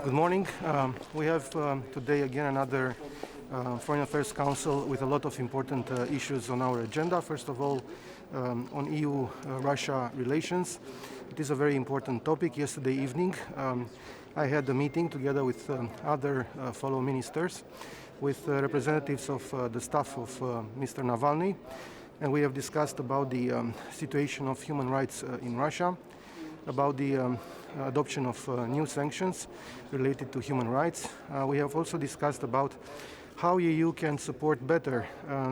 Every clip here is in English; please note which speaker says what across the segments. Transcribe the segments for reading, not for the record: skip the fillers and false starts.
Speaker 1: Good morning. We have today again another Foreign Affairs Council with a lot of important issues on our agenda. First of all, on EU-Russia relations. It is a very important topic. Yesterday evening, I had a meeting together with other fellow ministers, with representatives of the staff of Mr. Navalny, and we have discussed about the situation of human rights in Russia, about the adoption of new sanctions related to human rights. We have also discussed about how EU can support better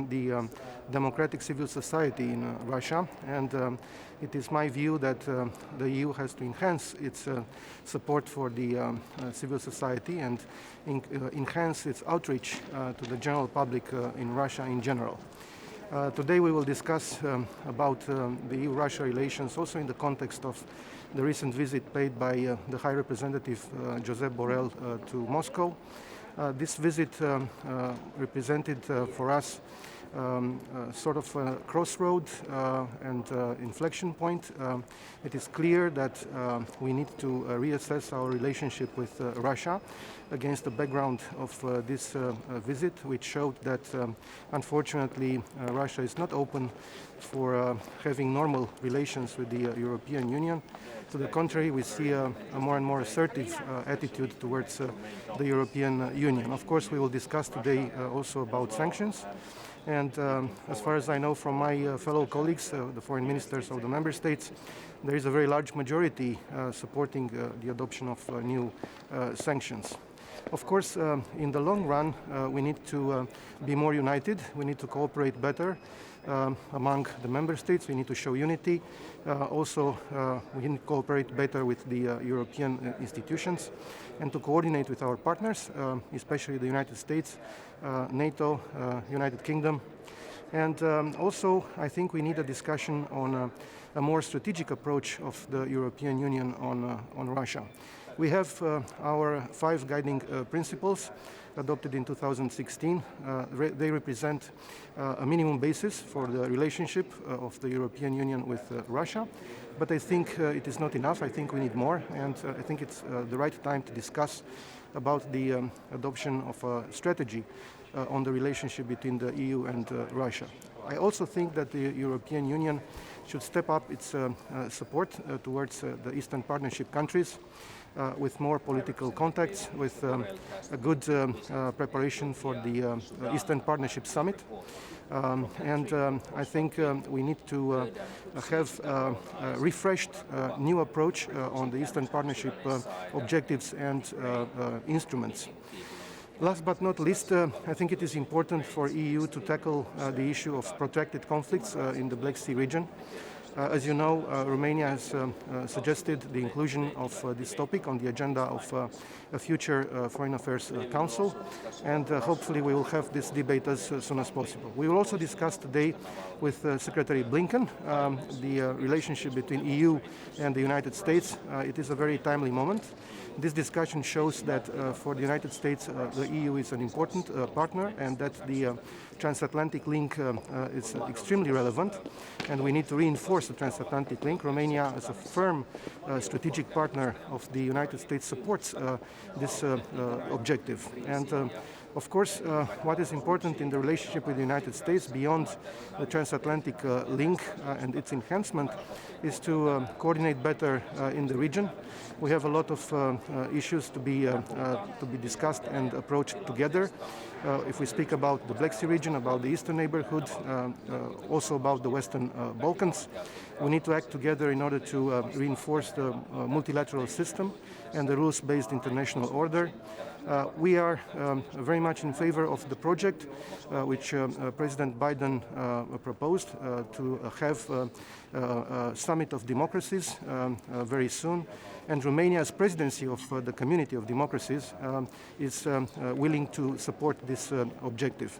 Speaker 1: the democratic civil society in Russia, and it is my view that the EU has to enhance its support for the civil society and enhance its outreach to the general public in Russia in general. Today we will discuss about the EU-Russia relations also in the context of the recent visit paid by the High Representative Josep Borrell to Moscow. This visit represented for us sort of a crossroad and inflection point. It is clear that we need to reassess our relationship with Russia against the background of this visit, which showed that unfortunately Russia is not open for having normal relations with the European Union. To the contrary, we see a more and more assertive attitude towards the European Union. Of course, we will discuss today also about sanctions. And as far as I know from my fellow colleagues, the foreign ministers of the member states, there is a very large majority supporting the adoption of new sanctions. Of course, in the long run, we need to be more united. We need to cooperate better among the member states. We need to show unity. Also, we need to cooperate better with the European institutions and to coordinate with our partners, especially the United States, NATO, United Kingdom. And also, I think we need a discussion on a more strategic approach of the European Union on Russia. We have our 5 guiding principles adopted in 2016. They represent a minimum basis for the relationship of the European Union with Russia. But I think it is not enough. I think we need more. And I think it's the right time to discuss about the adoption of a strategy on the relationship between the EU and Russia. I also think that the European Union should step up its support towards the Eastern Partnership countries with more political contacts, with a good preparation for the Eastern Partnership Summit. And I think we need to have a refreshed new approach on the Eastern Partnership objectives and instruments. Last but not least, I think it is important for EU to tackle the issue of protracted conflicts in the Black Sea region. As you know, Romania has suggested the inclusion of this topic on the agenda of a future Foreign Affairs Council, and hopefully we will have this debate as soon as possible. We will also discuss today with Secretary Blinken the relationship between EU and the United States. It is a very timely moment. This discussion shows that for the United States, the EU is an important partner, and that the transatlantic link is extremely relevant, and we need to reinforce the transatlantic link. Romania, as a firm strategic partner of the United States, supports this objective. And of course, what is important in the relationship with the United States, beyond the transatlantic link and its enhancement, is to coordinate better in the region. We have a lot of issues to be discussed and approached together. If we speak about the Black Sea region, about the Eastern neighborhood, also about the Western Balkans, we need to act together in order to reinforce the multilateral system and the rules-based international order. We are very much in favor of the project which President Biden proposed to have a summit of democracies very soon. And Romania's presidency of the Community of Democracies is willing to support this objective.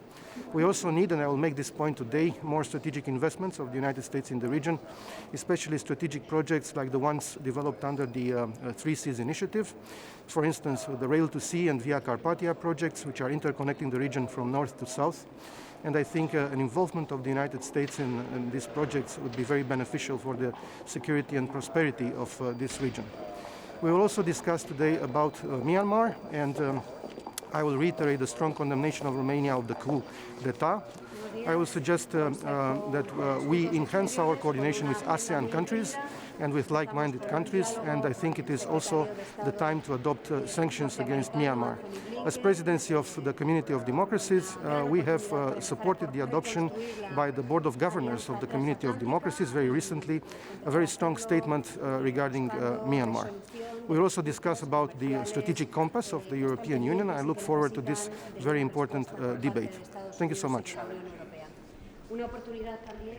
Speaker 1: We also need, and I will make this point today, more strategic investments of the United States in the region, especially strategic projects like the ones developed under the Three Seas Initiative. For instance, the Rail to Sea and Via Carpathia projects, which are interconnecting the region from north to south. And I think an involvement of the United States in these projects would be very beneficial for the security and prosperity of this region. We will also discuss today about Myanmar, and I will reiterate the strong condemnation of Romania of the coup d'etat. I will suggest that we enhance our coordination with ASEAN countries and with like-minded countries, and I think it is also the time to adopt sanctions against Myanmar. As presidency of the Community of Democracies, we have supported the adoption by the Board of Governors of the Community of Democracies very recently a very strong statement regarding Myanmar. We will also discuss about the strategic compass of the European Union. I look forward to this very important debate. Thank you so much.
Speaker 2: Una oportunidad también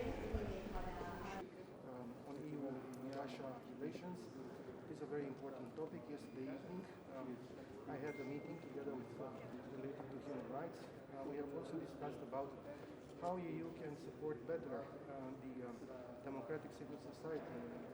Speaker 1: On EU-Russia relations, it is a very important topic. Yesterday evening, I had a meeting together with related to human rights. We have also discussed about how EU can support better the democratic civil society